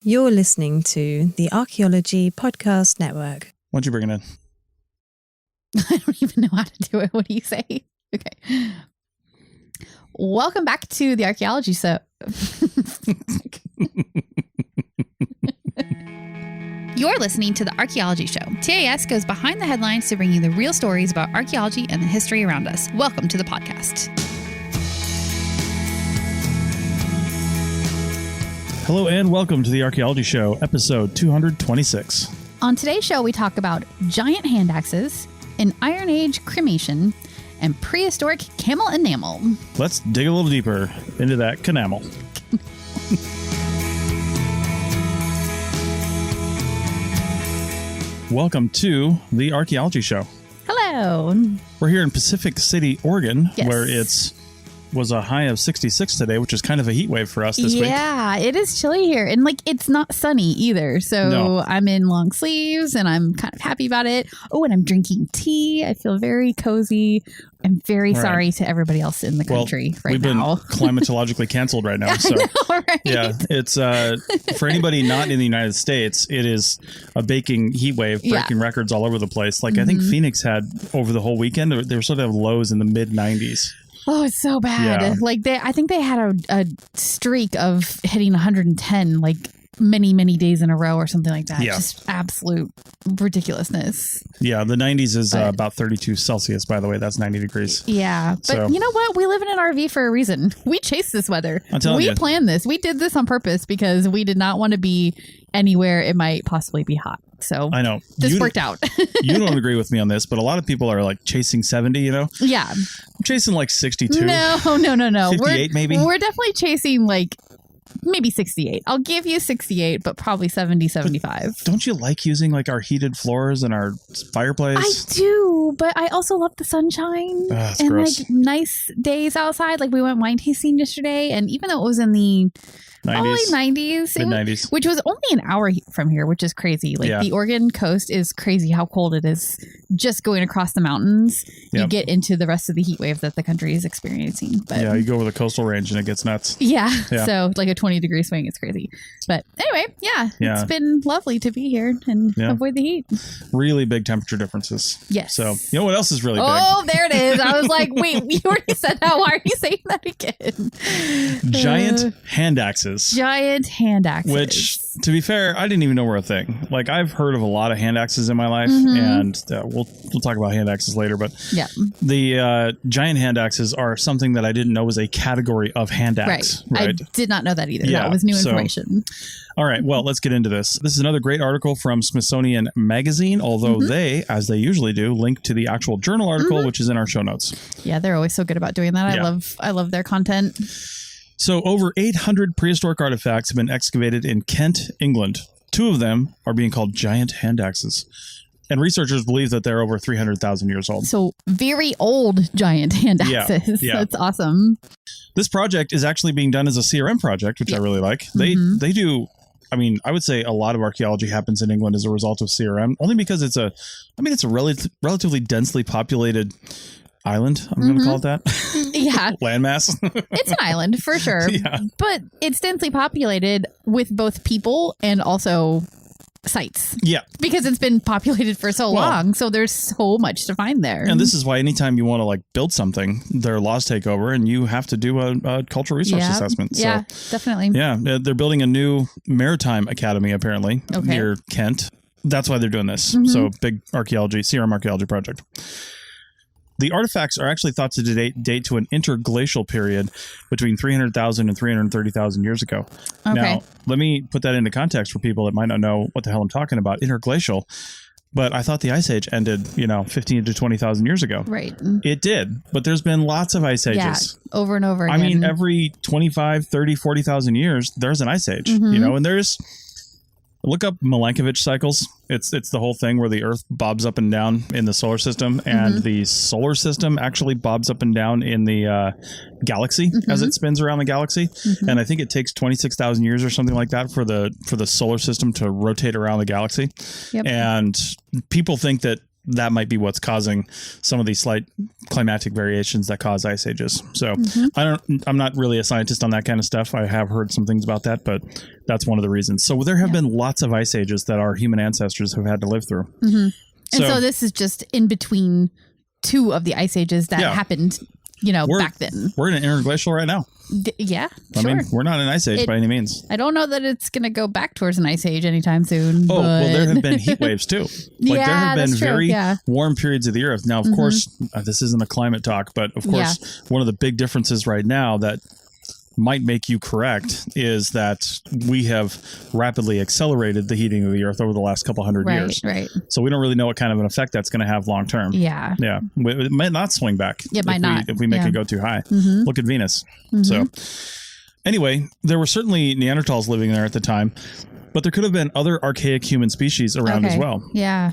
You're listening to the Archaeology Podcast Network. Why don't you bring it in? I don't even know how to do it. What do you say? Okay. Welcome back to the Archaeology Show. You're listening to the Archaeology Show. TAS goes behind the headlines to bring you the real stories about archaeology and the history around us. Welcome to the podcast. Hello and welcome to the Archaeology Show, episode 226. On today's show, we talk about giant hand axes, an Iron Age cremation, and prehistoric camel enamel. Let's dig a little deeper into that canamel. Welcome to the Archaeology Show. Hello. We're here in Pacific City, Oregon, Yes. where was a high of 66 today, which is kind of a heat wave for us this week. Yeah, it is chilly here. And it's not sunny either. So No. I'm in long sleeves and I'm kind of happy about it. Oh, and I'm drinking tea. I feel very cozy. I'm very sorry to everybody else in the country we've been climatologically canceled right now. So I know, right? yeah, it's for anybody not in the United States, it is a baking heat wave, breaking records all over the place. I think Phoenix had over the whole weekend, they were sort of lows in the mid 90s. Oh, it's so bad. Yeah. I think they had a streak of hitting 110 many days in a row or something like that. Yeah. Just absolute ridiculousness. Yeah, the 90s is about 32 Celsius, by the way. That's 90 degrees. Yeah, but So- you know what? We live in an RV for a reason. We chase this weather. I'm telling we you. planned this. We did this on purpose because we did not want to be anywhere it might possibly be hot. So I know. this worked out. You don't agree with me on this, but a lot of people are chasing 70, Yeah. I'm chasing 62. No. 58 maybe? We're definitely chasing maybe 68. I'll give you 68, but probably 70, 75. Don't you like using our heated floors and our fireplace? I do, but I also love the sunshine That's and gross. nice days outside. We went wine tasting yesterday, and even though it was in the 90s. 90s, Mid-90s. which was only an hour from here, which is crazy. The Oregon coast is crazy how cold it is just going across the mountains. You Yep. get into the rest of the heat wave that the country is experiencing. But Yeah, you go over the coastal range and it gets nuts. Yeah. Yeah. So a 20-degree swing is crazy. But anyway, Yeah. it's been lovely to be here and avoid the heat. Really big temperature differences. Yes. So, you know what else is really Oh, there it is. I was like, wait, you already said that. Why are you saying that again? big? Giant hand axes. Giant hand axes. Which, to be fair, I didn't even know were a thing. I've heard of a lot of hand axes in my life, and we'll talk about hand axes later. But yeah, the giant hand axes are something that I didn't know was a category of hand axe. Right. I did not know that either. Yeah, That was new so- information. All right, well, let's get into this. This is another great article from Smithsonian Magazine, although they, as they usually do, link to the actual journal article, which is in our show notes. Yeah, they're always so good about doing that. Yeah. I love their content. So over 800 prehistoric artifacts have been excavated in Kent, England. 2 of them are being called giant hand axes. And researchers believe that they're over 300,000 years old. So very old giant hand axes. Yeah. That's awesome. This project is actually being done as a CRM project, which I really like. They do, I would say a lot of archaeology happens in England as a result of CRM, only because it's a relatively densely populated island. I'm going to call it that. Yeah. Landmass. It's an island for sure. Yeah. But it's densely populated with both people and also sites. Yeah. Because it's been populated for so long. So there's so much to find there. And this is why anytime you want to build something, their laws take over and you have to do a cultural resource assessment. So, yeah, definitely. yeah, they're building a new maritime academy apparently near Kent. That's why they're doing this. So big CRM archaeology project. The artifacts are actually thought to date to an interglacial period between 300,000 and 330,000 years ago. Okay. Now, let me put that into context for people that might not know what the hell I'm talking about. Interglacial. But I thought the Ice Age ended, 15 to 20,000 years ago. Right. It did. But there's been lots of Ice Ages. Yeah, over and over again. Every 25, 30, 40,000 years, there's an Ice Age. And there's... Look up Milankovitch cycles. It's the whole thing where the Earth bobs up and down in the solar system, and the solar system actually bobs up and down in the galaxy as it spins around the galaxy. And I think it takes 26,000 years or something like that for the solar system to rotate around the galaxy. Yep. And people think that that might be what's causing some of these slight climatic variations that cause ice ages. So I'm not really a scientist on that kind of stuff. I have heard some things about that, but that's one of the reasons. So there have been lots of ice ages that our human ancestors have had to live through. And so this is just in between two of the ice ages that happened, back then. We're in an interglacial right now. I mean, we're not in an ice age by any means. I don't know that it's going to go back towards an ice age anytime soon. Oh, well, there have been heat waves too. There have been very warm periods of the earth. Now, of course, this isn't a climate talk, but of course, one of the big differences right now that might make you correct is that we have rapidly accelerated the heating of the earth over the last couple hundred years. Right. So we don't really know what kind of an effect that's going to have long term. Yeah. It might not swing back. It might not. If we make it go too high. Look at Venus. So anyway, there were certainly Neanderthals living there at the time, but there could have been other archaic human species around as well. Yeah.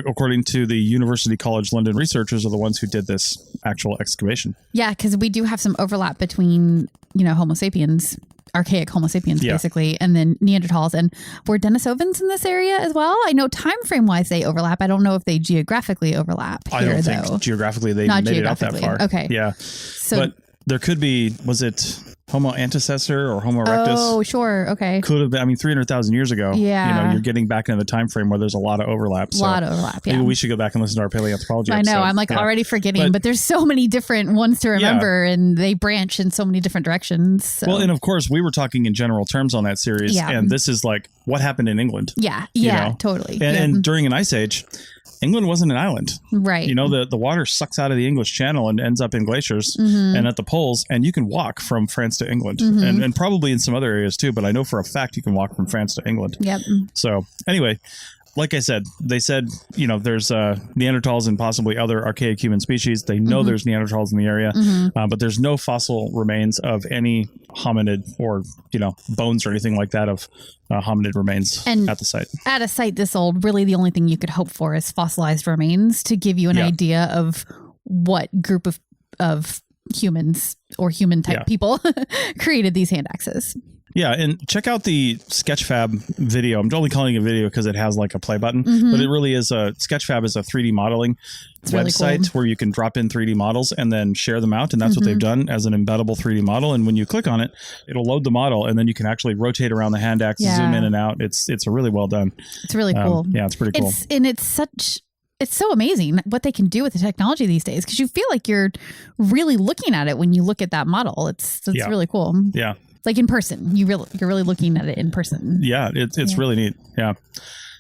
According to the University College London researchers are the ones who did this actual excavation. Yeah, because we do have some overlap between, Homo sapiens, archaic Homo sapiens, basically, and then Neanderthals. And were Denisovans in this area as well? I know time frame wise they overlap. I don't know if they geographically overlap here, I don't think geographically they made it out that far. Okay. Yeah. So, but there could be, was it Homo antecessor or Homo erectus? Oh, sure. Okay. Could have been, 300,000 years ago. Yeah. You're getting back into the time frame where there's a lot of overlap. So maybe we should go back and listen to our paleoanthropology episode. I know. I'm already forgetting, but there's so many different ones to remember and they branch in so many different directions. So. Well, and of course, we were talking in general terms on that series. Yeah. And this is like what happened in England. Yeah. Yeah, totally. And during an ice age, England wasn't an island. Right. The water sucks out of the English Channel and ends up in glaciers and at the poles, and you can walk from France to England and probably in some other areas too, but I know for a fact you can walk from France to England. Yep. So anyway, like I said, they said, there's Neanderthals and possibly other archaic human species. They know there's Neanderthals in the area, but there's no fossil remains of any hominid or, bones or anything like that of hominid remains at the site. At a site this old, really the only thing you could hope for is fossilized remains to give you an idea of what group of humans or human type people created these hand axes. Yeah, and check out the Sketchfab video. I'm only calling it a video because it has like a play button, but it really is Sketchfab is a 3D modeling website really cool. where you can drop in 3D models and then share them out. And that's what they've done as an embeddable 3D model. And when you click on it, it'll load the model and then you can actually rotate around the hand axe, zoom in and out. It's really well done. It's really cool. Yeah, it's pretty cool. It's so amazing what they can do with the technology these days because you feel like you're really looking at it when you look at that model. It's really cool. Yeah. Like in person, you're really looking at it in person. Yeah, it's really neat. Yeah.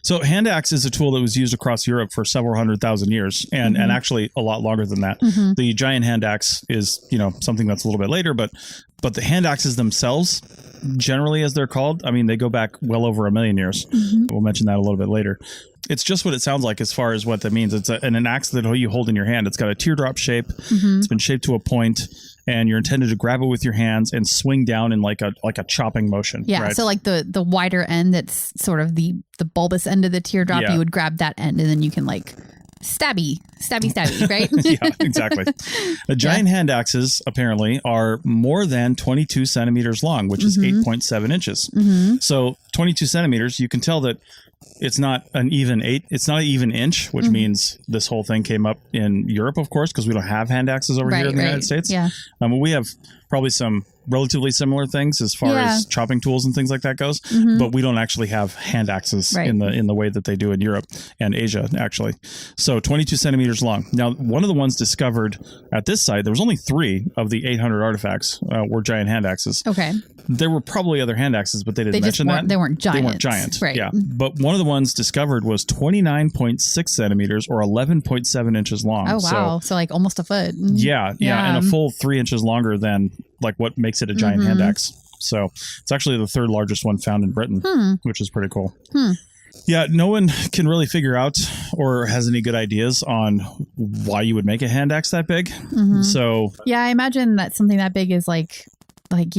So hand axe is a tool that was used across Europe for several 100,000 years and actually a lot longer than that. The giant hand axe is, something that's a little bit later, but the hand axes themselves, generally as they're called, they go back well over 1 million years. We'll mention that a little bit later. It's just what it sounds like as far as what that means. It's an axe that you hold in your hand. It's got a teardrop shape. It's been shaped to a point, and you're intended to grab it with your hands and swing down in like a chopping motion. Yeah. Right? So like the wider end, that's sort of the bulbous end of the teardrop. You would grab that end, and then you can like stabby, right? Yeah, exactly. The giant hand axes apparently are more than 22 centimeters long, which is 8.7 inches. So 22 centimeters, you can tell that it's not an even inch, which means this whole thing came up in Europe, of course, because we don't have hand axes over here in the United States. Yeah. We have probably some relatively similar things as far as chopping tools and things like that goes, but we don't actually have hand axes in the way that they do in Europe and Asia, actually. So 22 centimeters long. Now, one of the ones discovered at this site, there was only 3 of the 800 artifacts were giant hand axes. Okay. There were probably other hand axes, but they didn't mention that. They weren't giant. They weren't giant. Right. Yeah. But one of the ones discovered was 29.6 centimeters or 11.7 inches long. Oh, wow. So like almost a foot. Yeah. And a full 3 inches longer than like what makes it a giant hand axe. So it's actually the 3rd largest one found in Britain, which is pretty cool. Yeah, no one can really figure out or has any good ideas on why you would make a hand axe that big. So yeah, I imagine that something that big is like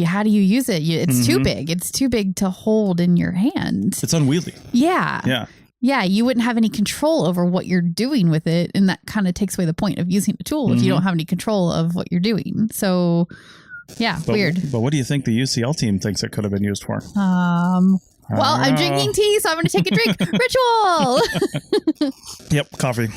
how do you use it? It's too big. It's too big to hold in your hand. It's unwieldy. Yeah. Yeah. Yeah, you wouldn't have any control over what you're doing with it. And that kind of takes away the point of using a tool if you don't have any control of what you're doing. So, yeah, weird. But what do you think the UCL team thinks it could have been used for? Well, I'm drinking tea, so I'm going to take a drink. Ritual. Yep, coffee.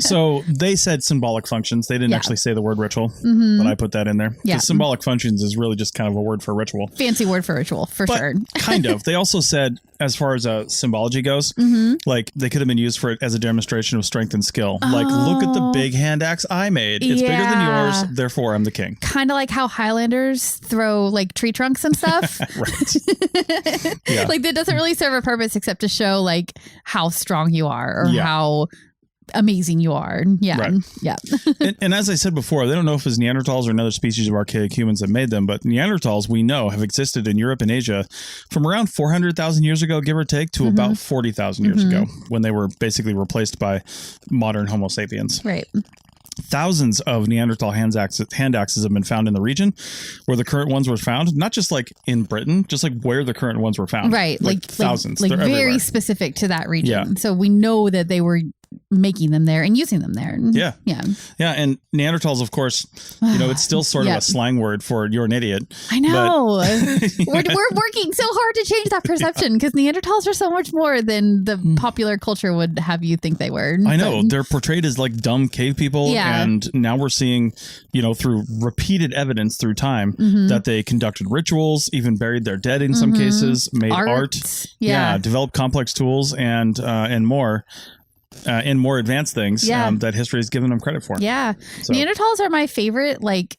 So they said symbolic functions. They didn't actually say the word ritual, but I put that in there. Yeah. Symbolic functions is really just kind of a word for ritual. Fancy word for ritual, for sure. Kind of. They also said, as far as symbology goes, like they could have been used for it as a demonstration of strength and skill. Like, look at the big hand axe I made. It's bigger than yours, therefore I'm the king. Kind of like how Highlanders throw like tree trunks and stuff. Right. Yeah. Like that doesn't really serve a purpose except to show like how strong you are or how amazing you are. Yeah. Right. Yeah. and as I said before, they don't know if it's Neanderthals or another species of archaic humans that made them, but Neanderthals, we know, have existed in Europe and Asia from around 400,000 years ago, give or take, to about 40,000 years ago, when they were basically replaced by modern Homo sapiens. Right. Thousands of Neanderthal hand axes have been found in the region where the current ones were found, not just like in Britain, just like where the current ones were found. Right. Like thousands. Like They're very everywhere. Specific to that region. Yeah. So we know that they were making them there and using them there. Yeah. Yeah. Yeah. And Neanderthals, of course, you know, it's still sort of a slang word for you're an idiot. I know. We're working so hard to change that perception because Neanderthals are so much more than the popular culture would have you think they were. I know. They're portrayed as like dumb cave people. Yeah. And now we're seeing, you know, through repeated evidence through time that they conducted rituals, even buried their dead in some cases, made art. Yeah. Developed complex tools and more. And more advanced things that history has given them credit for. Yeah. So. Neanderthals are my favorite, like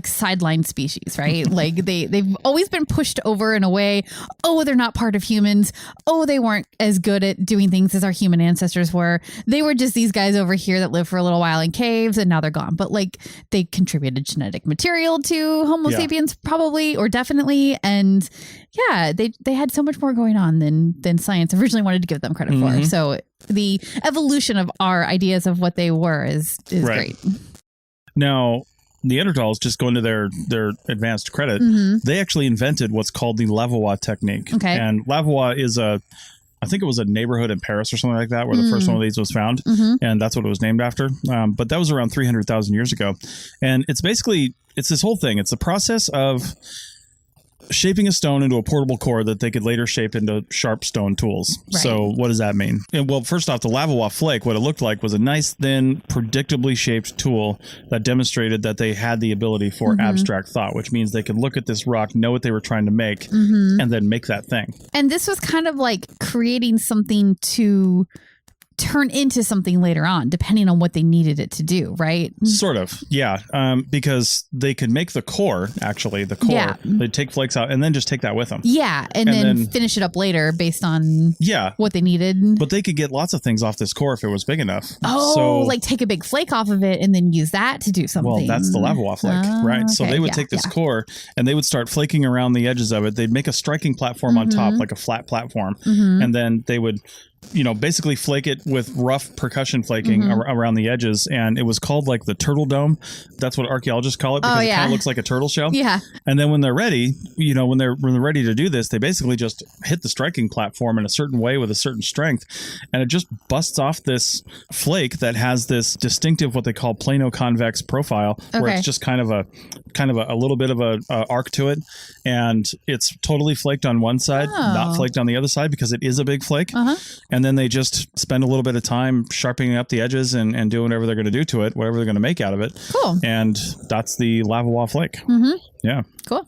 sideline species, right? Like they've always been pushed over in a way. Oh, they're not part of humans. Oh, they weren't as good at doing things as our human ancestors were. They were just these guys over here that lived for a little while in caves and now they're gone. But like they contributed genetic material to Homo sapiens probably, or definitely. And yeah, they had so much more going on than science originally wanted to give them credit for. So the evolution of our ideas of what they were is great. Now, Neanderthals, just going to their advanced credit, they actually invented what's called the Lavoie technique. Okay. And Lavoie is I think it was a neighborhood in Paris or something like that where the first one of these was found. And that's what it was named after. But that was around 300,000 years ago. And it's this whole thing. It's the process of shaping a stone into a portable core that they could later shape into sharp stone tools. Right. So what does that mean? Well, first off, the Lavoie flake, what it looked like was a nice, thin, predictably shaped tool that demonstrated that they had the ability for abstract thought, which means they could look at this rock, know what they were trying to make, and then make that thing. And this was kind of like creating something to turn into something later on, depending on what they needed it to do, right? Sort of, yeah. Because they could make the core, they'd take flakes out and then just take that with them. Yeah, and then finish it up later based on what they needed. But they could get lots of things off this core if it was big enough. Oh, so, like take a big flake off of it and then use that to do something. Well, that's the Lavoie flake, right? So they would take this core and they would start flaking around the edges of it. They'd make a striking platform on top, like a flat platform. And then they would basically flake it with rough percussion flaking around the edges. And it was called like the turtle dome. That's what archaeologists call it because it kind of looks like a turtle shell. Yeah. And then when they're ready, when they're ready to do this, they basically just hit the striking platform in a certain way with a certain strength. And it just busts off this flake that has this distinctive, what they call plano-convex profile, where it's just kind of a little bit of a arc to it. And it's totally flaked on one side, not flaked on the other side because it is a big flake. And then they just spend a little bit of time sharpening up the edges and doing whatever they're going to do to it, whatever they're going to make out of it. Cool. And that's the Lavoie flake. Yeah. Cool.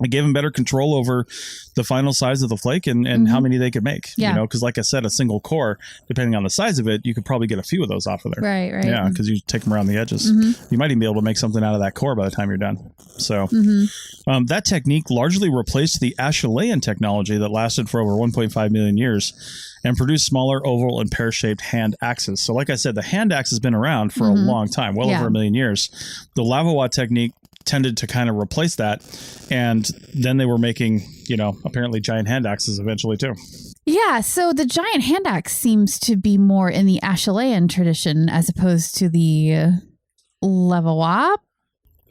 It gave them better control over the final size of the flake and how many they could make. Yeah. Because like I said, a single core, depending on the size of it, you could probably get a few of those off of there. Right. Yeah, because you take them around the edges. You might even be able to make something out of that core by the time you're done. So that technique largely replaced the Acheulean technology that lasted for over 1.5 million years and produced smaller oval and pear-shaped hand axes. So like I said, the hand axe has been around for a long time, well over a million years. The Lavoie technique tended to kind of replace that. And then they were making, apparently giant hand axes eventually too. Yeah. So the giant hand axe seems to be more in the Acheulean tradition as opposed to the Lavoie.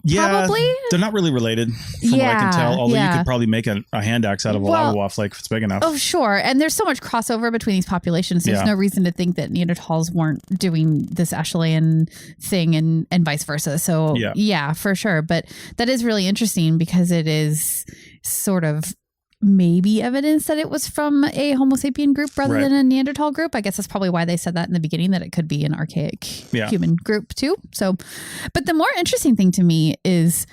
Yeah, probably? They're not really related from what I can tell, although you could probably make a hand axe out of a Lavoie flake if it's big enough. Oh, sure. And there's so much crossover between these populations. There's no reason to think that Neanderthals weren't doing this Acheulean thing and vice versa. So yeah, for sure. But that is really interesting because it is sort of maybe evidence that it was from a Homo sapien group rather Right. than a Neanderthal group. I guess that's probably why they said that in the beginning, that it could be an archaic human group too. So, but the more interesting thing to me is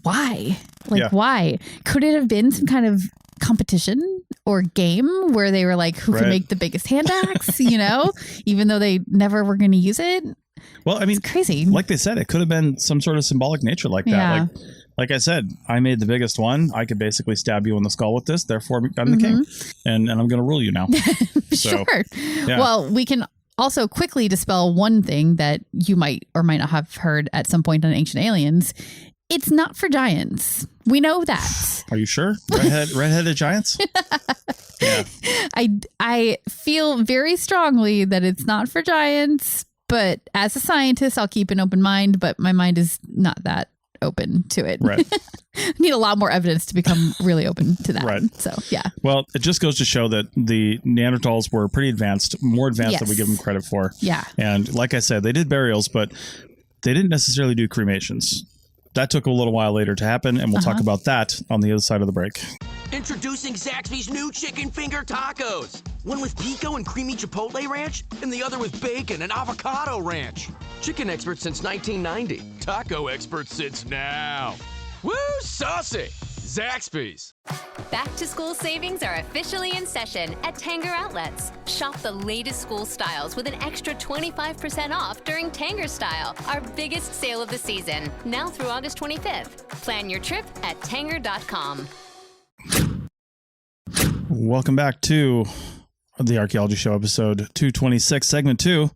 why? Like, why? Could it have been some kind of competition or game where they were like, who can make the biggest hand axe, you know, even though they never were going to use it? Well, I mean, it's crazy. Like they said, it could have been some sort of symbolic nature like that. Yeah. Like I said, I made the biggest one. I could basically stab you in the skull with this. Therefore, I'm the king, and I'm going to rule you now. So, sure. Yeah. Well, we can also quickly dispel one thing that you might or might not have heard at some point on Ancient Aliens. It's not for giants. We know that. Are you sure? Redheaded giants? Yeah. I feel very strongly that it's not for giants, but as a scientist, I'll keep an open mind, but my mind is not that open to it. Right. Need a lot more evidence to become really open to that. Right. So, yeah. Well, it just goes to show that the Neanderthals were pretty advanced, more advanced than we give them credit for. Yeah. And like I said, they did burials, but they didn't necessarily do cremations. That took a little while later to happen, and we'll talk about that on the other side of the break. Introducing Zaxby's new chicken finger tacos. One with pico and creamy chipotle ranch, and the other with bacon and avocado ranch. Chicken expert since 1990. Taco expert since now. Woo, saucy! Zaxby's. Back to school savings are officially in session at Tanger Outlets. Shop the latest school styles with an extra 25% off during Tanger Style, our biggest sale of the season, now through August 25th. Plan your trip at tanger.com. Welcome back to the Archaeology Show, episode 226, segment 2.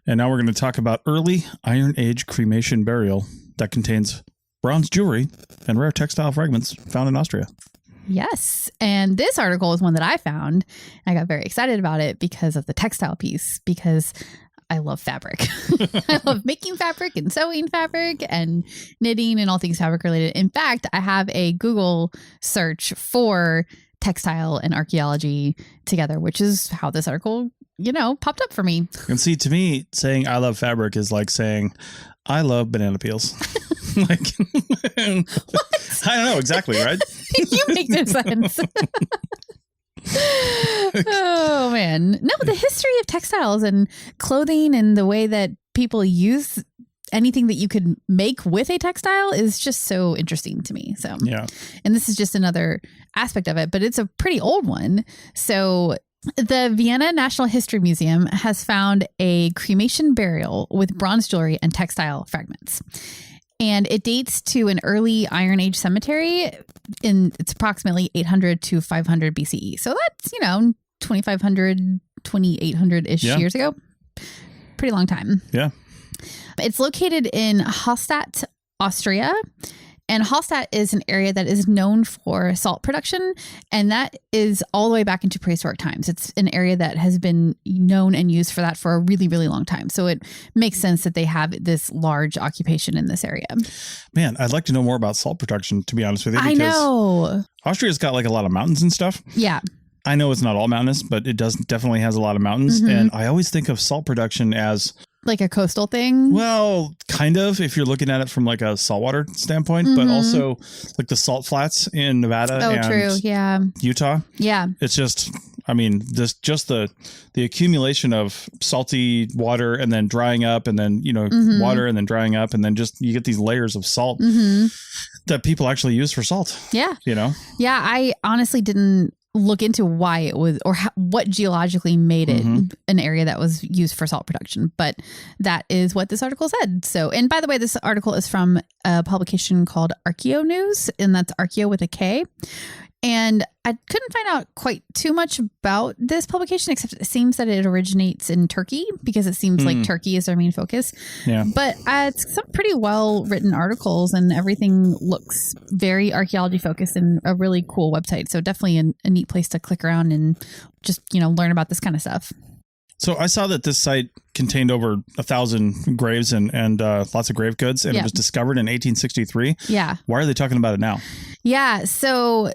And now we're going to talk about early Iron Age cremation burial that contains bronze jewelry and rare textile fragments found in Austria. Yes. And this article is one that I found. I got very excited about it because of the textile piece, because I love fabric. I love making fabric and sewing fabric and knitting and all things fabric related. In fact, I have a Google search for textile and archaeology together, which is how this article, popped up for me. And see, to me, saying I love fabric is like saying I love banana peels. Like, I don't know exactly, right? You make no sense. Oh, man. No, the history of textiles and clothing and the way that people use anything that you could make with a textile is just so interesting to me. So, yeah. And this is just another aspect of it, but it's a pretty old one. So the Vienna National History Museum has found a cremation burial with bronze jewelry and textile fragments. And it dates to an early Iron Age cemetery it's approximately 800 to 500 BCE. So that's, 2,500, 2,800-ish years ago. Pretty long time. Yeah. It's located in Hallstatt, Austria. And Hallstatt is an area that is known for salt production, and that is all the way back into prehistoric times. It's an area that has been known and used for that for a really, really long time. So it makes sense that they have this large occupation in this area. Man, I'd like to know more about salt production, to be honest with you. I know. Austria's got like a lot of mountains and stuff. Yeah. I know it's not all mountainous, but it definitely has a lot of mountains. Mm-hmm. And I always think of salt production as like a coastal thing? Well, kind of, if you're looking at it from like a saltwater standpoint, but also like the salt flats in Nevada and Utah. Yeah. It's just, just the accumulation of salty water and then drying up and then, water and then drying up and then just you get these layers of salt that people actually use for salt. Yeah. Yeah, I honestly didn't look into why it was or what geologically made it an area that was used for salt production. But that is what this article said. So, and by the way, this article is from a publication called Archaeo News, and that's Archaeo with a K. And I couldn't find out quite too much about this publication, except it seems that it originates in Turkey because it seems like Turkey is their main focus. Yeah. But it's some pretty well written articles and everything looks very archaeology focused and a really cool website. So definitely a neat place to click around and just, learn about this kind of stuff. So I saw that this site contained over 1,000 graves and lots of grave goods, and it was discovered in 1863. Yeah. Why are they talking about it now? Yeah. So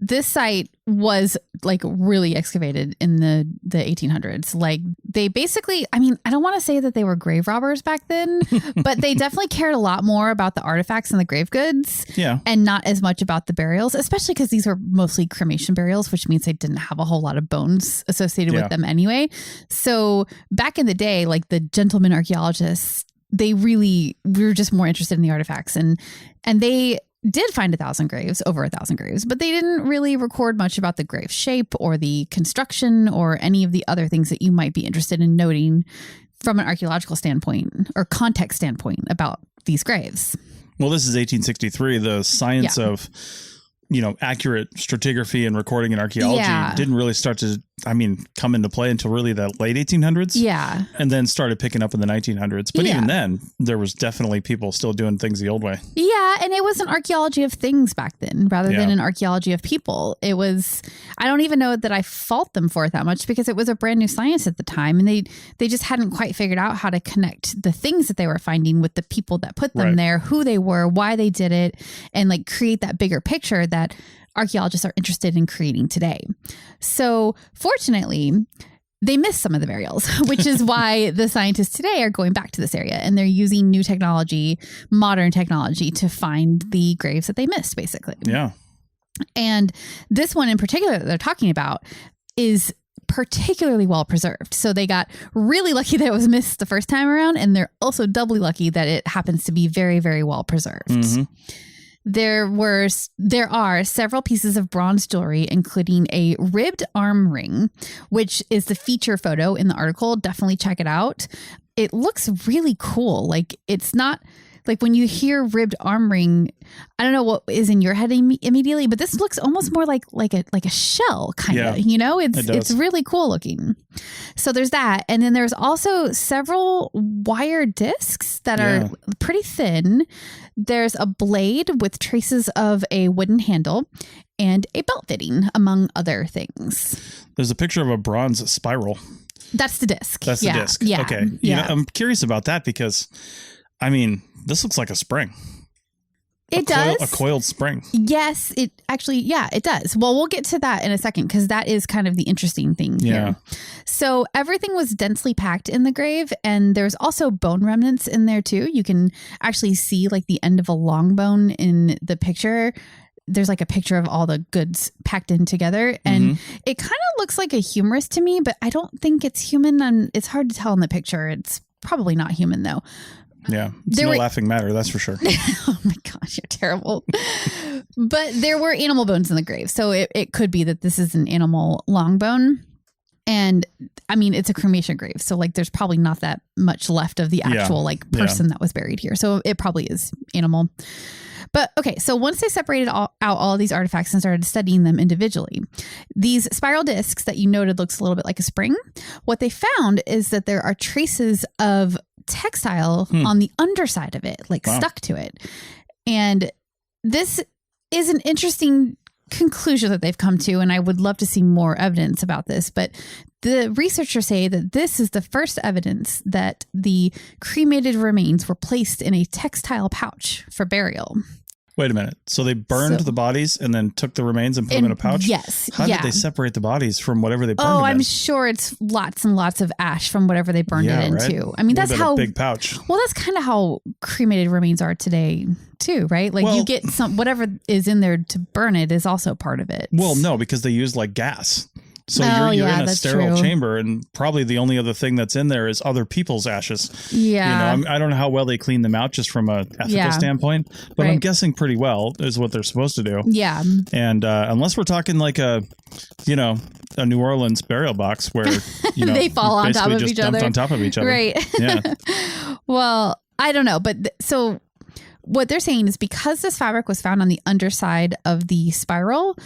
this site was like really excavated in the 1800s. Like they basically, I mean, I don't want to say that they were grave robbers back then, but they definitely cared a lot more about the artifacts and the grave goods. Yeah. And not as much about the burials, especially because these were mostly cremation burials, which means they didn't have a whole lot of bones associated with them anyway. So back in the day, like the gentleman archaeologists, we were just more interested in the artifacts, and they did find over 1,000 graves, but they didn't really record much about the grave shape or the construction or any of the other things that you might be interested in noting from an archaeological standpoint or context standpoint about these graves. Well, this is 1863. The science of, accurate stratigraphy and recording in archaeology didn't really start to, come into play until really the late 1800s. Yeah. And then started picking up in the 1900s. But even then, there was definitely people still doing things the old way. Yeah. And it was an archaeology of things back then rather than an archaeology of people. It was, I don't even know that I fault them for it that much because it was a brand new science at the time. And they just hadn't quite figured out how to connect the things that they were finding with the people that put them there, who they were, why they did it, and like create that bigger picture that archaeologists are interested in creating today. So fortunately, they missed some of the burials, which is why the scientists today are going back to this area and they're using new technology, modern technology to find the graves that they missed, basically. Yeah. And this one in particular that they're talking about is particularly well preserved. So they got really lucky that it was missed the first time around, and they're also doubly lucky that it happens to be very, very well preserved. Mm-hmm. There are several pieces of bronze jewelry, including a ribbed arm ring, which is the feature photo in the article. Definitely check it out. It looks really cool. Like it's not like when you hear ribbed arm ring, I don't know what is in your head immediately, but this looks almost more like a shell kind of, it's really cool looking. So there's that. And then there's also several wire discs that are pretty thin. There's a blade with traces of a wooden handle and a belt fitting, among other things. There's a picture of a bronze spiral. That's the disc. That's the disc. Yeah. Okay. Yeah. I'm curious about that because, this looks like a spring. It does. A coiled spring. Yes, it does. Well, we'll get to that in a second because that is kind of the interesting thing here. So everything was densely packed in the grave, and there's also bone remnants in there too. You can actually see like the end of a long bone in the picture. There's like a picture of all the goods packed in together, and it kind of looks like a humerus to me, but I don't think it's human. And it's hard to tell in the picture. It's probably not human though. Yeah, it's no laughing matter, that's for sure. Oh my gosh, you're terrible. But there were animal bones in the grave. So it could be that this is an animal long bone. And it's a cremation grave. So like there's probably not that much left of the actual person that was buried here. So it probably is animal. But okay, so once they separated out all of these artifacts and started studying them individually, these spiral discs that you noted looks a little bit like a spring. What they found is that there are traces of textile on the underside of it, stuck to it. And this is an interesting conclusion that they've come to, and I would love to see more evidence about this. But the researchers say that this is the first evidence that the cremated remains were placed in a textile pouch for burial. Wait a minute. So they burned the bodies and then took the remains and put them in a pouch? Yes. How did they separate the bodies from whatever they burned them in? I'm sure it's lots and lots of ash from whatever they burned it into. Right? That's how a big pouch. Well, that's kind of how cremated remains are today too, right? Like you get whatever is in there to burn it is also part of it. Well, no, because they use like gas. So you're in a sterile chamber, and probably the only other thing that's in there is other people's ashes. Yeah. I don't know how well they clean them out just from a ethical standpoint, but I'm guessing pretty well is what they're supposed to do. Yeah. And unless we're talking like a New Orleans burial box where, they fall on top of each other. On top of each other. Right. Yeah. Well, I don't know. But so what they're saying is because this fabric was found on the underside of the spiral,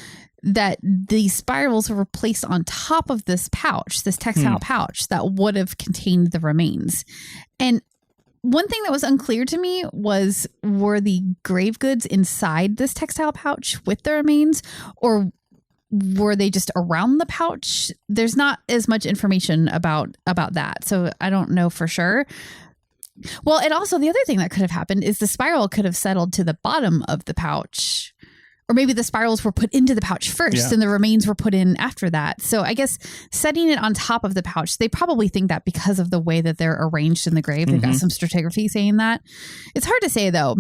that the spirals were placed on top of this pouch, this textile pouch that would have contained the remains. And one thing that was unclear to me was, were the grave goods inside this textile pouch with the remains, or were they just around the pouch? There's not as much information about that. So I don't know for sure. Well, and also the other thing that could have happened is the spiral could have settled to the bottom of the pouch or maybe the spirals were put into the pouch first and the remains were put in after that. So I guess setting it on top of the pouch, they probably think that because of the way that they're arranged in the grave. They've got some stratigraphy saying that. It's hard to say, though.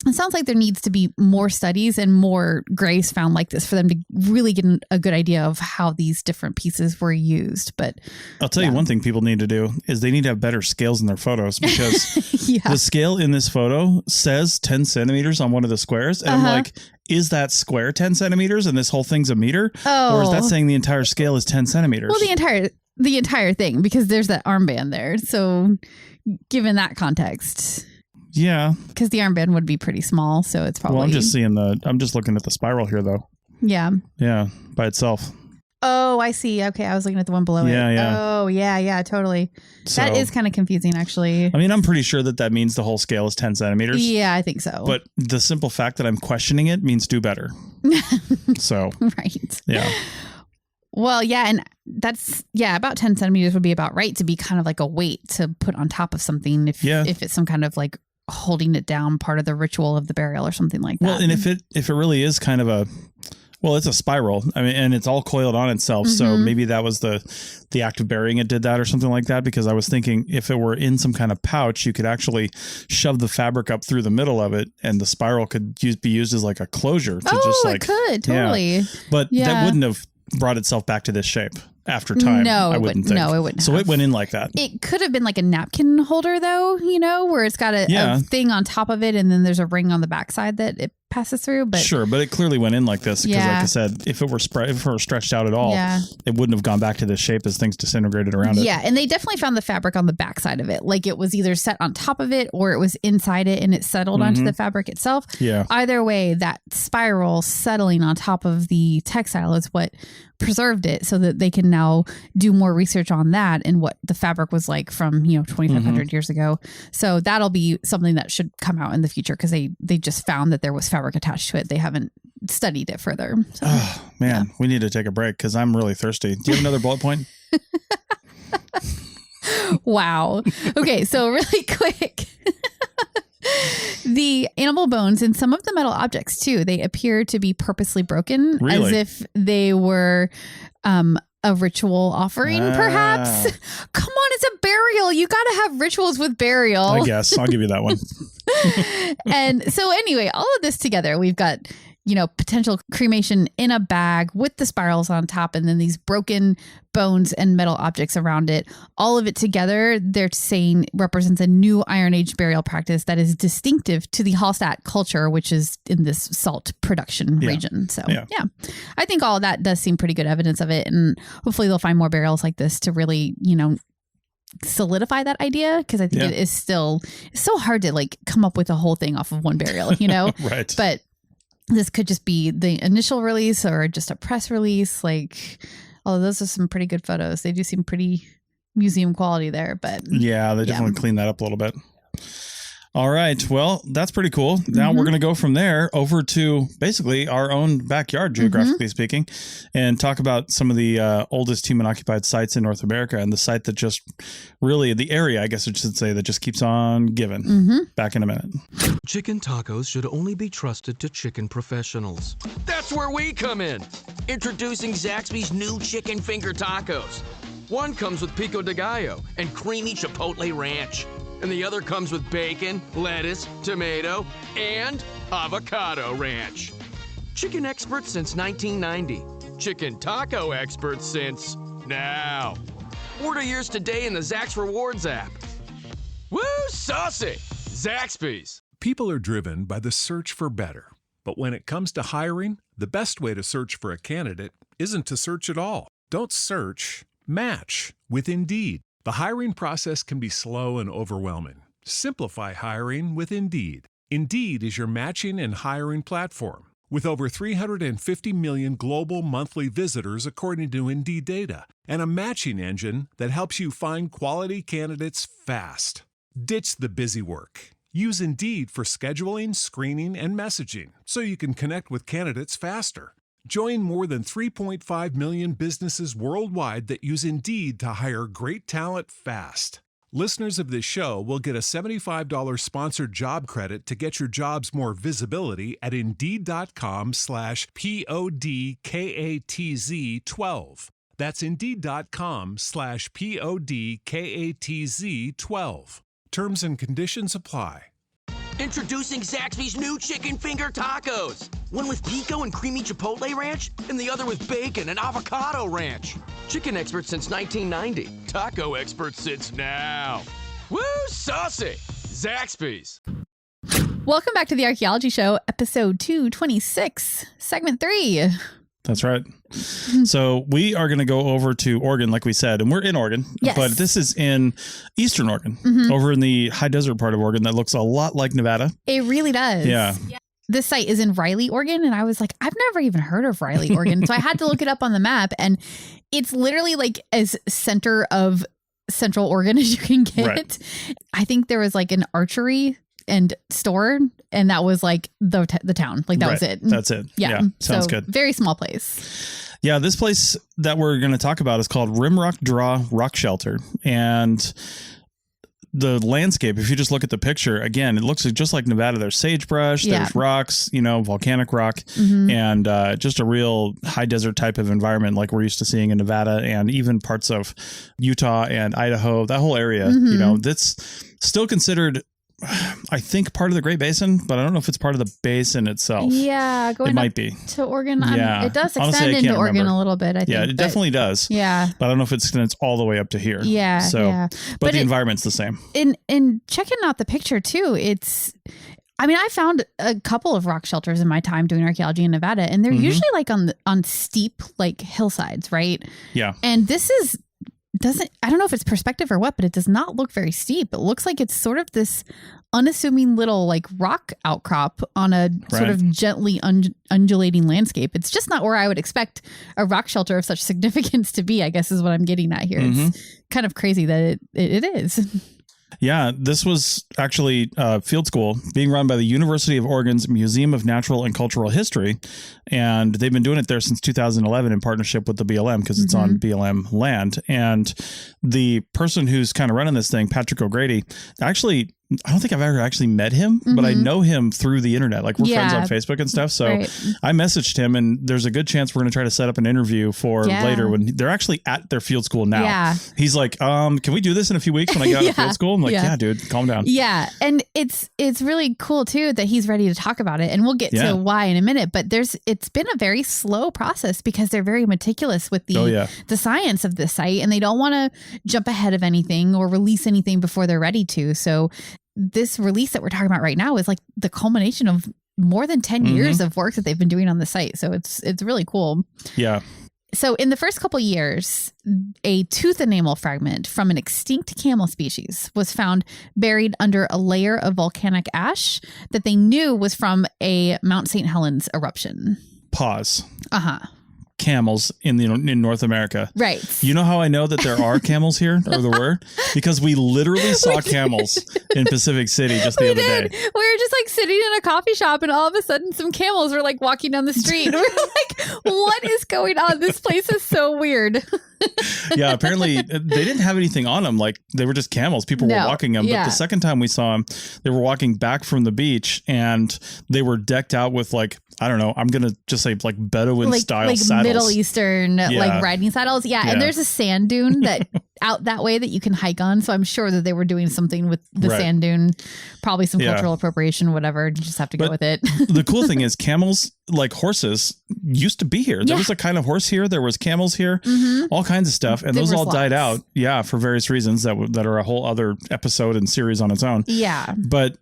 It sounds like there needs to be more studies and more graves found like this for them to really get a good idea of how these different pieces were used. But I'll tell you one thing people need to do is they need to have better scales in their photos, because the scale in this photo says 10 centimeters on one of the squares. And I'm like, is that square 10 centimeters and this whole thing's a meter? Or is that saying the entire scale is 10 centimeters? Well, the entire thing, because there's that armband there. So given that context... Yeah. Because the armband would be pretty small, so it's probably... Well, I'm just looking at the spiral here, though. Yeah. Yeah, by itself. Oh, I see. Okay, I was looking at the one below it. Yeah. Oh, yeah, totally. So, that is kind of confusing, actually. I mean, I'm pretty sure that means the whole scale is 10 centimeters. Yeah, I think so. But the simple fact that I'm questioning it means do better. So... Right. Yeah. Well, yeah, and that's, about 10 centimeters would be about right to be kind of like a weight to put on top of something if it's some kind of like holding it down part of the ritual of the burial or something like that. Well, and if it really is kind of it's a spiral. I mean, and it's all coiled on itself. So maybe that was the act of burying it did that or something like that, because I was thinking if it were in some kind of pouch, you could actually shove the fabric up through the middle of it and the spiral could be used as like a closure to just like... it could, totally. Yeah. But that wouldn't have brought itself back to this shape after time. No, I wouldn't think. No, it wouldn't. So it went in like that. It could have been like a napkin holder, though, where it's got a thing on top of it, and then there's a ring on the backside that it passes through. But sure, but it clearly went in like this because, like I said, if it were stretched out at all, it wouldn't have gone back to this shape as things disintegrated around it. Yeah, and they definitely found the fabric on the backside of it. Like it was either set on top of it or it was inside it and it settled onto the fabric itself. Yeah. Either way, that spiral settling on top of the textile is what preserved it, so that they can now do more research on that and what the fabric was like from 2,500 years ago. So that'll be something that should come out in the future, because they just found that there was fabric attached to it. They haven't studied it further. So, oh man, we need to take a break because I'm really thirsty. Do you have another bullet point? Wow. Okay, so really quick. The animal bones and some of the metal objects too, they appear to be purposely broken, as if they were a ritual offering, perhaps. Come on, it's a burial. You got to have rituals with burial. I guess. I'll give you that one. And so anyway, all of this together, we've got, potential cremation in a bag with the spirals on top, and then these broken bones and metal objects around it. All of it together, they're saying represents a new Iron Age burial practice that is distinctive to the Hallstatt culture, which is in this salt production region. So I think all of that does seem pretty good evidence of it. And hopefully they'll find more burials like this to really, solidify that idea, because I think it is still so hard to like come up with a whole thing off of one burial, Right. But this could just be the initial release or just a press release. Like, although those are some pretty good photos. They do seem pretty museum quality there, but yeah, they definitely cleaned that up a little bit. All right. Well, that's pretty cool. Now we're going to go from there over to basically our own backyard, geographically speaking, and talk about some of the oldest human occupied sites in North America, and the site that just really, the area, I guess I should say, that just keeps on giving. Back in a minute. Chicken tacos should only be trusted to chicken professionals. That's where we come in. Introducing Zaxby's new chicken finger tacos. One comes with pico de gallo and creamy chipotle ranch. And the other comes with bacon, lettuce, tomato, and avocado ranch. Chicken experts since 1990. Chicken taco experts since now. Order yours today in the Zax Rewards app. Woo, saucy! Zaxby's. People are driven by the search for better. But when it comes to hiring, the best way to search for a candidate isn't to search at all. Don't search, match with Indeed. The hiring process can be slow and overwhelming. Simplify hiring with Indeed. Indeed is your matching and hiring platform. With over 350 million global monthly visitors according to Indeed data, and a matching engine that helps you find quality candidates fast. Ditch the busy work. Use Indeed for scheduling, screening, and messaging so you can connect with candidates faster. Join more than 3.5 million businesses worldwide that use Indeed to hire great talent fast. Listeners of this show will get a $75 sponsored job credit to get your jobs more visibility at Indeed.com/PODKATZ12. That's Indeed.com/PODKATZ12. Terms and conditions apply. Introducing Zaxby's new chicken finger tacos. One with pico and creamy chipotle ranch, and the other with bacon and avocado ranch. Chicken expert since 1990. Taco expert since now. Woo, saucy! Zaxby's. Welcome back to the Archaeology Show, episode 226, segment 3. That's right. So we are going to go over to Oregon, like we said, and we're in Oregon, Yes. but this is in Eastern Oregon, over in the high desert part of Oregon that looks a lot like Nevada. It really does. Yeah. This site is in Riley, Oregon, and I was like, I've never even heard of Riley, Oregon. So I had to look it up on the map, and it's literally like as center of Central Oregon as you can get. Right. I think there was like an archery and store, and that was like the town. Like that was it. That's it. Yeah. Sounds So, good. Very small place. Yeah, this place that we're going to talk about is called Rimrock Draw Rock Shelter. And the landscape, if you just look at the picture, again, it looks just like Nevada. There's sagebrush, Yeah. there's rocks, volcanic rock, and just a real high desert type of environment like we're used to seeing in Nevada and even parts of Utah and Idaho, that whole area. That's still considered, I think, part of the Great Basin, but I don't know if it's part of the basin itself. Yeah. Going It might up be. to Oregon. Yeah. It does Honestly, extend I into can't Oregon remember. a little bit, I think. Yeah, it but- definitely does. Yeah. But I don't know if it's all the way up to here. Yeah. So, yeah. but the it- environment's the same. in checking out the picture too, I found a couple of rock shelters in my time doing archaeology in Nevada, and they're usually like on steep like hillsides, right? Yeah. And this I don't know if it's perspective or what, but it does not look very steep. It looks like it's sort of this unassuming little like rock outcrop on a sort of gently undulating landscape. It's just not where I would expect a rock shelter of such significance to be, I guess is what I'm getting at here. It's kind of crazy that it is. Yeah, this was actually a field school being run by the University of Oregon's Museum of Natural and Cultural History. And they've been doing it there since 2011 in partnership with the BLM because it's on BLM land. And the person who's kind of running this thing, Patrick O'Grady, actually, I don't think I've ever actually met him, but I know him through the internet. Like we're friends on Facebook and stuff. So I messaged him, and there's a good chance we're going to try to set up an interview for later when they're actually at their field school now. Yeah. He's like, can we do this in a few weeks when I get out of field school? I'm like, yeah, dude, calm down. Yeah. And it's really cool too that he's ready to talk about it. And we'll get to why in a minute, but it's been a very slow process because they're very meticulous with the science of this site, and they don't want to jump ahead of anything or release anything before they're ready to. So this release that we're talking about right now is like the culmination of more than 10 years of work that they've been doing on the site. So it's really cool. Yeah. So in the first couple years, a tooth enamel fragment from an extinct camel species was found buried under a layer of volcanic ash that they knew was from a Mount St. Helens eruption. Pause. Uh-huh. Camels in North America. Right. You know how I know that there are camels here, or there were? Because we literally saw camels in Pacific City just the other day. We were just like sitting in a coffee shop, and all of a sudden some camels were like walking down the street. We're like, what is going on? This place is so weird. Yeah, apparently they didn't have anything on them. Like they were just camels. People were walking them. But the second time we saw them, they were walking back from the beach, and they were decked out with like, I don't know, I'm going to just say like Bedouin style saddles. Middle Eastern like riding saddles. Yeah. And there's a sand dune that out that way that you can hike on. So I'm sure that they were doing something with the sand dune, probably some cultural appropriation, whatever. You just have to go with it. The cool thing is camels, like horses, used to be here. There was a kind of horse here. There was camels here, all kinds of stuff. And those all died out. Yeah. For various reasons that are a whole other episode and series on its own. Yeah. But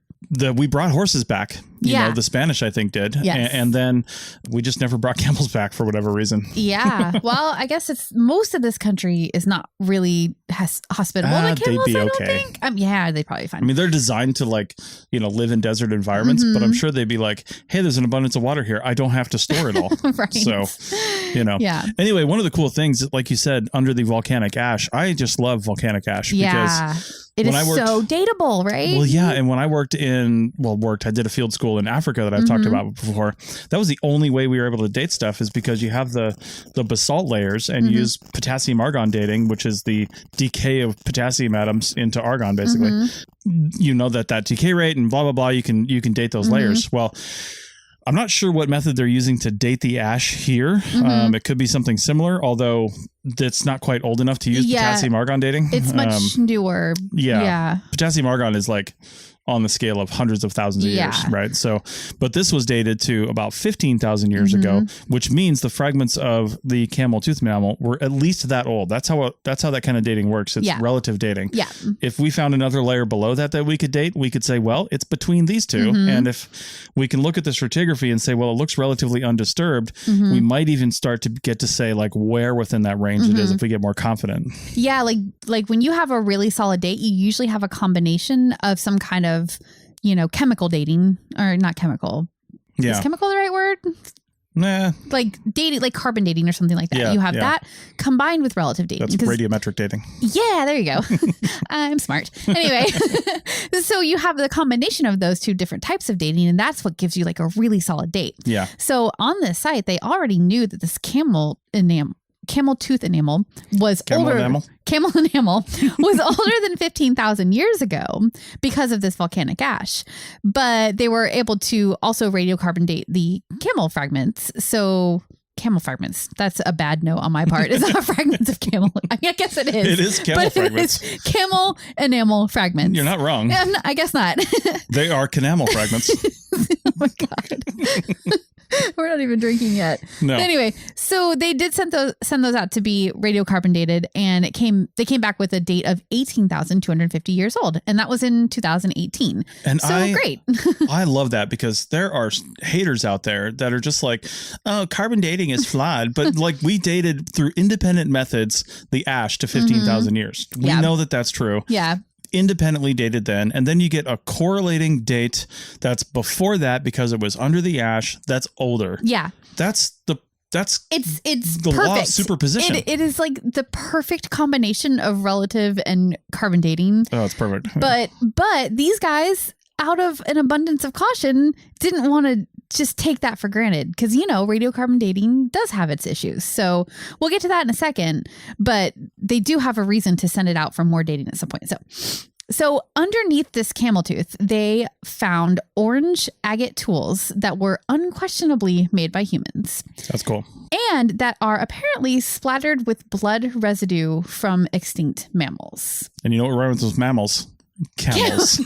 we brought horses back. You know, the Spanish, I think, did. Yes. And then we just never brought camels back for whatever reason. Yeah. Well, I guess it's most of this country is not really hospitable to camels, they'd be I don't okay. think. Yeah, they'd probably be fine. I mean, they're designed to like, live in desert environments, but I'm sure they'd be like, hey, there's an abundance of water here. I don't have to store it all. Right. So, Yeah. Anyway, one of the cool things, like you said, under the volcanic ash, I just love volcanic ash because it is so dateable, right? Well, yeah. And when I I did a field school tool in Africa that I've talked about before. That was the only way we were able to date stuff, is because you have the basalt layers and you use potassium argon dating, which is the decay of potassium atoms into argon, basically. You know that decay rate and blah, blah, blah. You can date those layers. Well, I'm not sure what method they're using to date the ash here. It could be something similar, although it's not quite old enough to use potassium argon dating. It's much newer. Yeah. Potassium argon is like on the scale of hundreds of thousands of years, right? So, but this was dated to about 15,000 years ago, which means the fragments of the camel tooth mammal were at least that old. That's how that kind of dating works. It's relative dating. Yeah. If we found another layer below that we could date, we could say, well, it's between these two. And if we can look at the stratigraphy and say, well, it looks relatively undisturbed, we might even start to get to say like where within that range it is if we get more confident. Yeah. Like when you have a really solid date, you usually have a combination of some kind of, chemical dating, or not chemical. Is chemical the right word? Nah. Like dating, like carbon dating or something like that. You have that combined with relative dating. That's radiometric dating. Yeah, there you go. I'm smart. Anyway, so you have the combination of those two different types of dating, and that's what gives you like a really solid date. Yeah. So on this site, they already knew that this camel tooth enamel was older. Camel enamel was older than 15,000 years ago because of this volcanic ash. But they were able to also radiocarbon date the camel fragments. So camel fragments, that's a bad note on my part. It's not fragments of camel. I mean, I guess it is. It is camel fragments. It is camel enamel fragments. You're not wrong. I guess not. They are canamel fragments. Oh my God. We're not even drinking yet. No. Anyway, so they did send those out to be radiocarbon dated, and they came back with a date of 18,250 years old, and that was in 2018. And great. I love that, because there are haters out there that are just like, oh, carbon dating is flawed, but like we dated through independent methods the ash to 15,000 years. We know that that's true. Yeah. Independently dated then, and then you get a correlating date that's before that because it was under the ash that's older. Yeah. It's the perfect law of superposition. It is like the perfect combination of relative and carbon dating. Oh, it's perfect. But these guys, out of an abundance of caution, didn't want to just take that for granted, because radiocarbon dating does have its issues. So we'll get to that in a second, but they do have a reason to send it out for more dating at some point. So underneath this camel tooth, they found orange agate tools that were unquestionably made by humans. That's cool. And that are apparently splattered with blood residue from extinct mammals. And you know what we're with those mammals? Camels.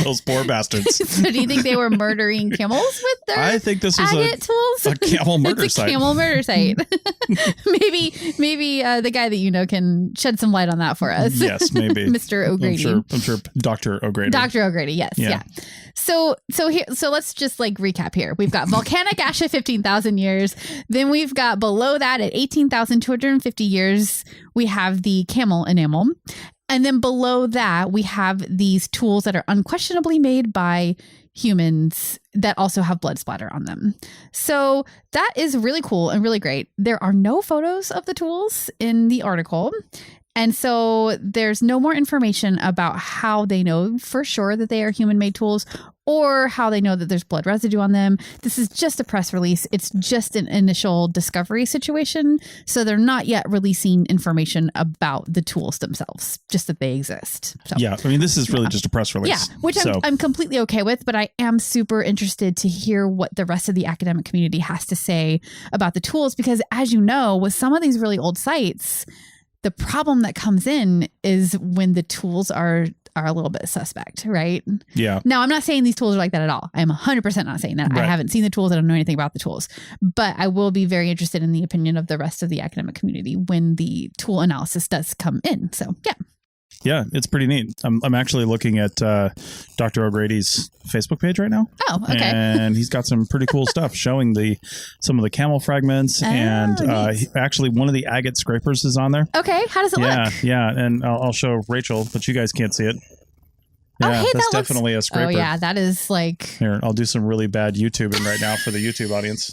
Those poor bastards. So do you think they were murdering camels with their I think this was agate tools? A camel murder site. Camel murder site. maybe the guy that can shed some light on that for us. Yes, maybe. Mr. O'Grady. I'm sure Dr. O'Grady. Dr. O'Grady, yes. Yeah. So let's just like recap here. We've got volcanic ash at 15,000 years. Then we've got below that at 18,250 years, we have the camel enamel. And then below that, we have these tools that are unquestionably made by humans that also have blood splatter on them. So that is really cool and really great. There are no photos of the tools in the article. And so there's no more information about how they know for sure that they are human-made tools, or how they know that there's blood residue on them. This is just a press release. It's just an initial discovery situation. So they're not yet releasing information about the tools themselves, just that they exist. So, yeah. I mean, this is really just a press release. Yeah, which I'm completely okay with, but I am super interested to hear what the rest of the academic community has to say about the tools, because as you know, with some of these really old sites, the problem that comes in is when the tools are a little bit suspect, right? Yeah. Now, I'm not saying these tools are like that at all. I'm 100% not saying that. Right. I haven't seen the tools. I don't know anything about the tools. But I will be very interested in the opinion of the rest of the academic community when the tool analysis does come in. So, yeah. Yeah, it's pretty neat. I'm actually looking at Dr. O'Grady's Facebook page right now. Oh, okay. And he's got some pretty cool stuff showing some of the camel fragments. And actually one of the agate scrapers is on there. Okay. How does it look? Yeah. And I'll show Rachel, but you guys can't see it. Yeah, that's definitely a scraper. Oh, yeah. That is like... Here, I'll do some really bad YouTubing right now for the YouTube audience.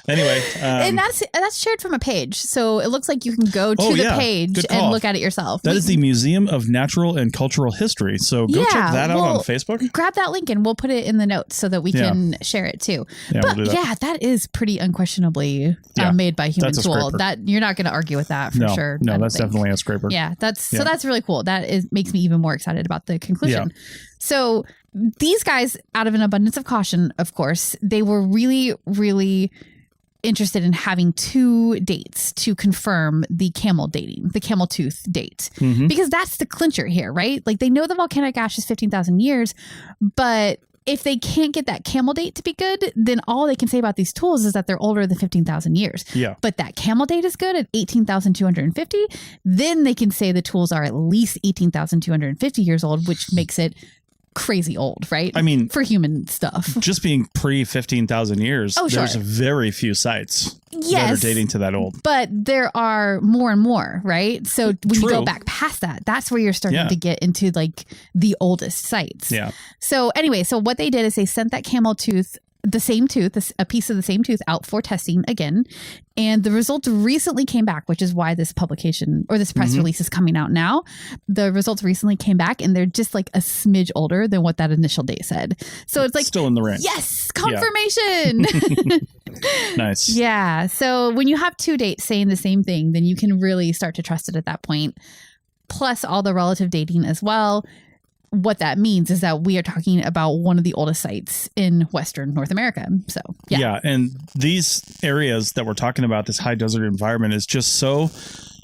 Anyway, and that's shared from a page, so it looks like you can go to the page and look at it yourself. That is the Museum of Natural and Cultural History. So go check that out on Facebook. Grab that link and we'll put it in the notes so that we can share it too. Yeah, but we'll do that. that is pretty unquestionably made by human tool. That you're not going to argue with that for sure. No, that's definitely a scraper. Yeah, so that's really cool. That makes me even more excited about the conclusion. Yeah. So these guys, out of an abundance of caution, of course, they were really, really interested in having 2 dates to confirm the camel tooth date, because that's the clincher here, right? Like they know the volcanic ash is 15,000 years, but if they can't get that camel date to be good, then all they can say about these tools is that they're older than 15,000 years. Yeah. But that camel date is good at 18,250. Then they can say the tools are at least 18,250 years old, which makes it crazy old, right? I mean, for human stuff. Just being pre 15,000 years, there's very few sites that are dating to that old. But there are more and more, right? So when you go back past that, that's where you're starting to get into like the oldest sites. Yeah. So anyway, so what they did is they sent that camel tooth, the same tooth, a piece of the same tooth out for testing again. And the results recently came back, which is why this publication or this press release is coming out now. The results recently came back and they're just like a smidge older than what that initial date said. So it's like still in the range. Yes, confirmation. Yeah. Nice. Yeah. So when you have 2 dates saying the same thing, then you can really start to trust it at that point. Plus all the relative dating as well. What that means is that we are talking about one of the oldest sites in Western North America. So, yeah. And these areas that we're talking about, this high desert environment, is just so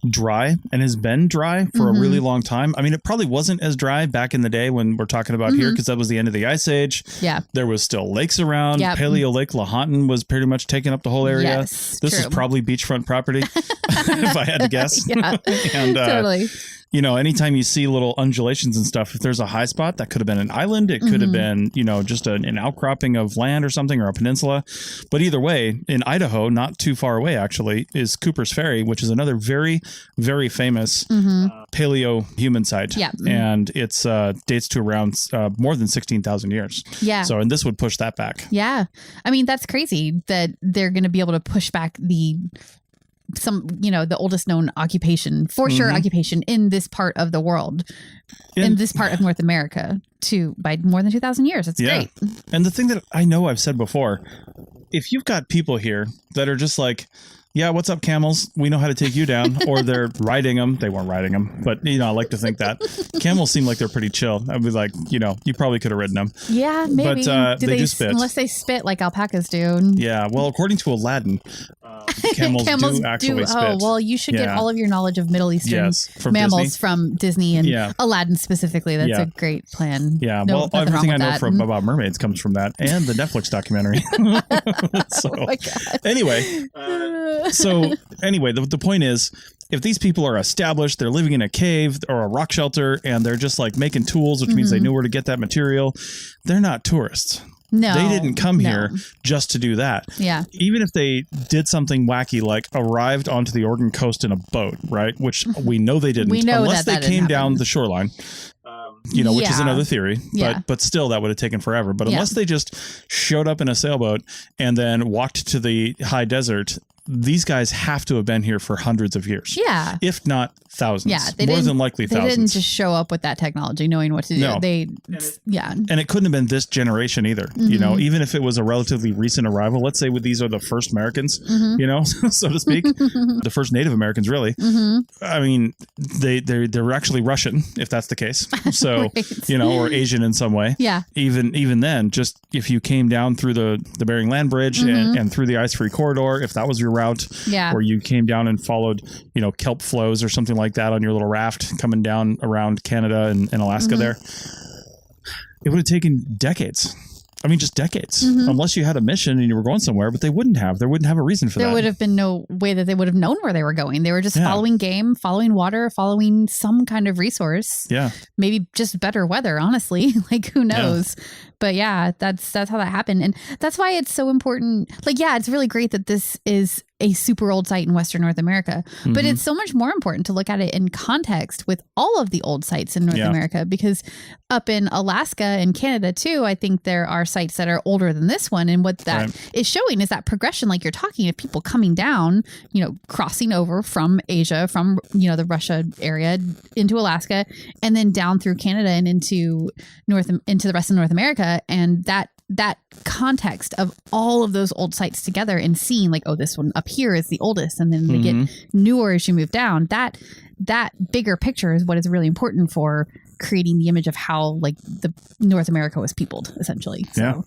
dry and has been dry for a really long time. I mean, it probably wasn't as dry back in the day when we're talking about here, because that was the end of the Ice Age. Yeah. There was still lakes around. Yep. Paleo Lake Lahontan was pretty much taking up the whole area. Yes, this is probably beachfront property, if I had to guess. Yeah, and, totally. You know, anytime you see little undulations and stuff, if there's a high spot, that could have been an island. It could have been, you know, just an outcropping of land or something, or a peninsula. But either way, in Idaho, not too far away, actually, is Cooper's Ferry, which is another very, very famous paleo human site. Yeah. And it's dates to around more than 16,000 years. Yeah. So, and this would push that back. Yeah. I mean, that's crazy that they're going to be able to push back the oldest known occupation, for sure, occupation in this part of the world, in this part of North America, by more than 2,000 years. It's great. And the thing that I know I've said before, if you've got people here that are just like, yeah, what's up, camels? We know how to take you down. Or they're riding them. They weren't riding them, but you know, I like to think that camels seem like they're pretty chill. I'd be like, you know, you probably could have ridden them. Yeah, maybe. But they do spit. Unless they spit like alpacas do. Yeah. Well, according to Aladdin, camels do actually spit. Oh, well, you should get all of your knowledge of Middle Eastern mammals from Disney and Aladdin specifically. That's a great plan. Yeah. Well, everything I know about mermaids comes from that and the Netflix documentary. So, oh my God. Anyway. The point is, if these people are established, they're living in a cave or a rock shelter, and they're just like making tools, which means they knew where to get that material, they're not tourists. No, they didn't come here just to do that. Yeah. Even if they did something wacky, like arrived onto the Oregon coast in a boat, right? Which we know they didn't. We know unless that they came down the shoreline. Which is another theory, but still that would have taken forever. But unless they just showed up in a sailboat and then walked to the high desert, these guys have to have been here for hundreds of years. Yeah. If not thousands. Yeah. More than likely thousands. They didn't just show up with that technology knowing what to do. No. And it couldn't have been this generation either. You know, even if it was a relatively recent arrival, let's say these are the first Americans, you know, so to speak, the first Native Americans, really. I mean, they're actually Russian, if that's the case. So, you know, or Asian in some way. Yeah. Even then, just if you came down through the Bering Land Bridge and through the ice-free corridor, if that was your route, or you came down and followed, you know, kelp flows or something like that on your little raft coming down around Canada and Alaska there, it would have taken decades. I mean, just decades, unless you had a mission and you were going somewhere, but they wouldn't have. There wouldn't have a reason for that. There would have been no way that they would have known where they were going. They were just following game, following water, following some kind of resource. Yeah. Maybe just better weather, honestly. Like, who knows? Yeah. But yeah, that's how that happened. And that's why it's so important. Like, yeah, it's really great that this is a super old site in Western North America. But it's so much more important to look at it in context with all of the old sites in North America, because up in Alaska and Canada too, I think there are sites that are older than this one. And what that is showing is that progression, like you're talking of people coming down, crossing over from Asia, from, the Russia area into Alaska, and then down through Canada and into the rest of North America. And that context of all of those old sites together and seeing like, oh, this one up here is the oldest, and then they get newer as you move down. That bigger picture is what is really important for creating the image of how like the North America was peopled, essentially. So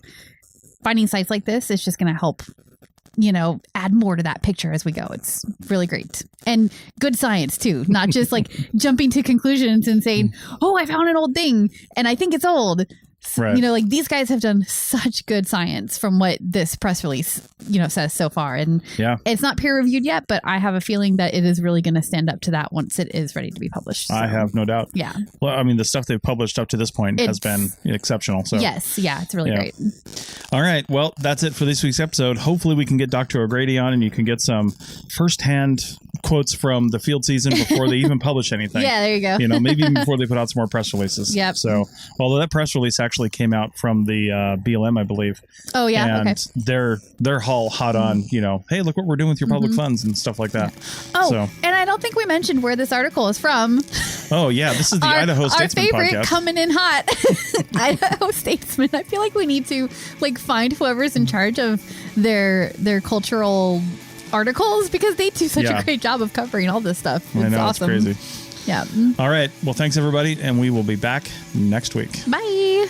finding sites like this is just going to help, add more to that picture as we go. It's really great. And good science too, not just like jumping to conclusions and saying, oh, I found an old thing and I think it's old. Right. Like these guys have done such good science from what this press release, says so far. And it's not peer reviewed yet, but I have a feeling that it is really going to stand up to that once it is ready to be published. So. I have no doubt. Yeah. Well, I mean, the stuff they've published up to this point has been exceptional. So yes. Yeah. It's really great. All right. Well, that's it for this week's episode. Hopefully we can get Dr. O'Grady on and you can get some firsthand quotes from the field season before they even publish anything. Yeah, there you go. Maybe even before they put out some more press releases. Yep. So, although that press release actually came out from the BLM, I believe. Oh, yeah. And okay. they're all hot on, hey, look what we're doing with your public funds and stuff like that. Oh, so, and I don't think we mentioned where this article is from. Oh, yeah. This is the Idaho Statesman podcast. Our favorite coming in hot. Idaho Statesman. I feel like we need to find whoever's in charge of their cultural articles, because they do such a great job of covering all this stuff. It's awesome. It's crazy. Yeah. All right. Well, thanks everybody, and we will be back next week. Bye.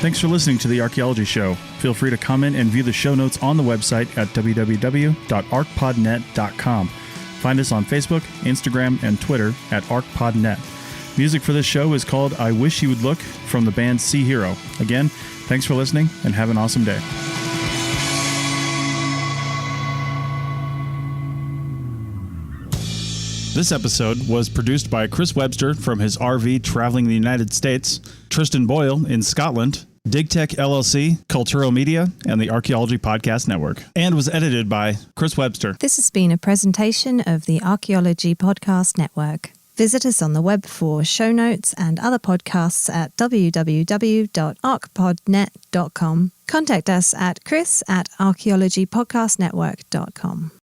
Thanks for listening to the Archaeology Show. Feel free to comment and view the show notes on the website at www.arcpodnet.com. Find us on Facebook, Instagram, and Twitter at ArcPodNet. Music for this show is called I Wish You Would Look from the band Sea Hero. Again, thanks for listening and have an awesome day. This episode was produced by Chris Webster from his RV traveling the United States, Tristan Boyle in Scotland, DigTech LLC, Cultural Media, and the Archaeology Podcast Network, and was edited by Chris Webster. This has been a presentation of the Archaeology Podcast Network. Visit us on the web for show notes and other podcasts at www.arcpodnet.com. Contact us at chris@archaeologypodcastnetwork.com.